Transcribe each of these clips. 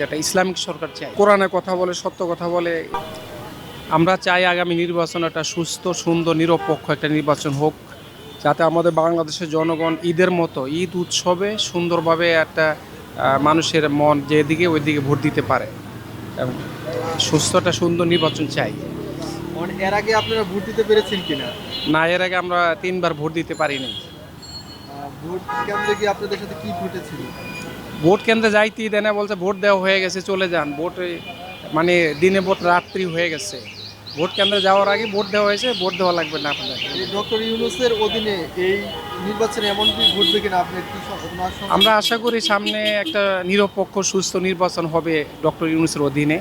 একটা ইসলামিক সরকার চাই, কোরআনে কথা বলে, সত্য কথা বলে। আমরা চাই আগামী নির্বাচন একটা সুস্থ, সুন্দর, নিরপেক্ষ একটা নির্বাচন হোক, যাতে আমাদের বাংলাদেশের জনগণ ঈদের মতো ঈদ উৎসবে সুন্দরভাবে একটা মানুষের মন যেদিকে ওইদিকে ভোট দিতে পারে। এবং সুস্থ একটা সুন্দর নির্বাচন চাই। এর আগে আপনারা ভোট দিতে পেরেছেন কিনা? না, এর আগে আমরা 3বার ভোট দিতে পারিনি। ভোট কেন্দ্রে গিয়ে আপনাদের সাথে কি ঘটেছিল? ভোট কেন্দ্রে যাইতেই দেয় না, বলছে ভোট দেওয়া হয়ে গেছে, চলে যান। ভোট মানে দিনে ভোট রাত্রি হয়ে গেছে। ভোট কেন্দ্রে যাওয়ার আগে ভোট দেওয়া হয়েছে, ভোট দেওয়া লাগবে না আপনাদের। এই ডক্টর ইউনূসের অধীনে এই নির্বাচনে এমন কি ঘটবে কিনা আপনার কি আমরা আশা করি সামনে একটা নিরপেক্ষ সুস্থ নির্বাচন হবে ডক্টর ইউনূসের অধীনে।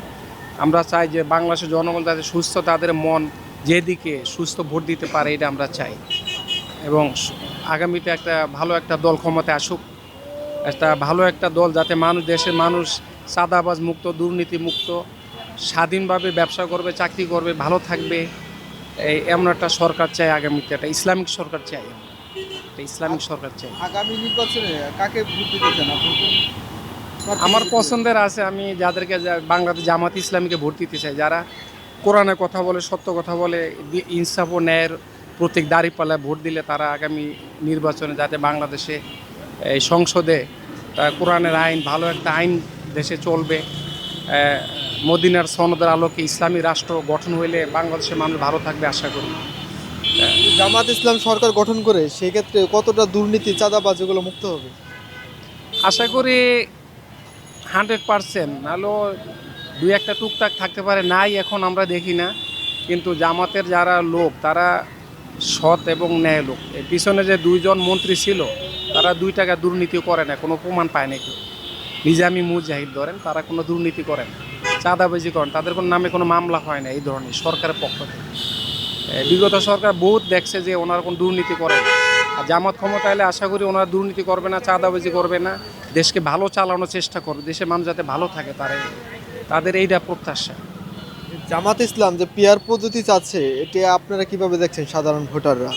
আমরা চাই যে বাংলাদেশের জনগণ যাতে সুস্থ, তাদের মন যেদিকে সুস্থ ভোট দিতে পারে, এটা আমরা চাই। এবং আগামীতে একটা ভালো একটা দল ক্ষমতায় আসুক, একটা ভালো একটা দল, যাতে দেশের মানুষ চাঁদাবাজ মুক্ত, দুর্নীতি মুক্ত, স্বাধীনভাবে ব্যবসা করবে, চাকরি করবে, ভালো থাকবে। এমন একটা সরকার চাই আগামীতে, একটা ইসলামিক সরকার চাই, একটা ইসলামিক সরকার চাই। আগামী নির্বাচনে কাকে ভোট দিতে চান আপনি? আমার পছন্দের আছে, আমি যাদেরকে বাংলাদেশ জামাত ইসলামীকে ভোট দিতে চাই, যারা কোরআনে কথা বলে, সত্য কথা বলে, ইনসাফ ও ন্যায়ের প্রত্যেক দাঁড়িপাল্লায় ভোট দিলে তারা আগামী নির্বাচনে যাতে বাংলাদেশে এই সংসদে কোরআনের আইন, ভালো একটা আইন দেশে চলবে। মদিনার সনদের আলোকে ইসলামী রাষ্ট্র গঠন হইলে বাংলাদেশের মানুষ ভালো থাকবে আশা করি। জামাত ইসলাম সরকার গঠন করে সেই ক্ষেত্রে কতটা দুর্নীতি, চাঁদাবাজ এগুলো মুক্ত হবে? আশা করি 100%, নাহলেও দুই একটা টুকটাক থাকতে পারে, নাই এখন আমরা দেখি না। কিন্তু জামাতের যারা লোক, তারা সৎ এবং ন্যায় লোক। এর পিছনে যে 2জন মন্ত্রী ছিল, তারা 2 টাকা দুর্নীতিও করে না, কোনো প্রমাণ পায় না কেউ। নিজামী মুজাহিদ ধরেন, তারা কোনো দুর্নীতি করেন, চাঁদাবাজি করেন, তাদের কোনো নামে কোনো মামলা হয় না এই ধরনের সরকারের পক্ষ থেকে। বিগত সরকার বহুত দেখছে যে ওনারা কোনো দুর্নীতি করে না। আর জামাত ক্ষমতা এলে আশা করি ওনারা দুর্নীতি করবে না, চাঁদাবাজি করবে না, দেশকে ভালো চালানোর চেষ্টা করবে, দেশের মানুষ যাতে ভালো থাকে, তাদের এইটা প্রত্যাশা। জামাত ইসলাম যে পিয়ার পদ্ধতি চাচ্ছে, এটা আপনারা কিভাবে দেখছেন সাধারণ ভোটাররা?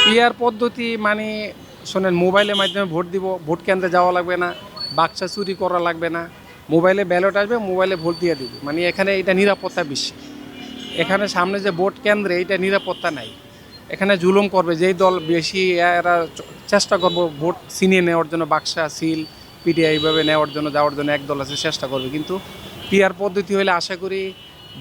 পিআর পদ্ধতি মানে শোনেন, মোবাইলের মাধ্যমে ভোট দিব, ভোট কেন্দ্রে যাওয়া লাগবে না, বাক্সা চুরি করা লাগবে না, মোবাইলে ব্যালট আসবে, মোবাইলে ভোট দিয়ে দিব। মানে এখানে এটা নিরাপত্তা বেশি। এখানে সামনে যে ভোট কেন্দ্রে, এটা নিরাপত্তা নাই। এখানে জুলুম করবে যেই দল বেশি, এরা চেষ্টা করবো ভোট ছিনিয়ে নেওয়ার জন্য, বাক্সা সিল পিটিআই এইভাবে নেওয়ার জন্য, যাওয়ার জন্য এক দল আছে চেষ্টা করবে। কিন্তু পিআর পদ্ধতি হলে আশা করি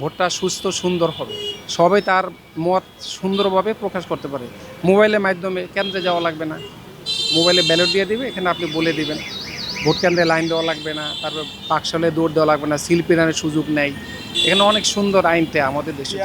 ভোটটা সুস্থ সুন্দর হবে, সবাই তার মত সুন্দরভাবে প্রকাশ করতে পারে। মোবাইলের মাধ্যমে কেন্দ্রে যাওয়া লাগবে না, মোবাইলে ব্যালট দিয়ে দিবে, এখানে আপনি বলে দিবেন। ভোট কেন্দ্রে লাইন দেওয়া লাগবে না, তারপর বাক্সালে দৌড় দেওয়া লাগবে না, সিল পেরানোর সুযোগ নেই। এখানে অনেক সুন্দর আইনটা আমাদের দেশে।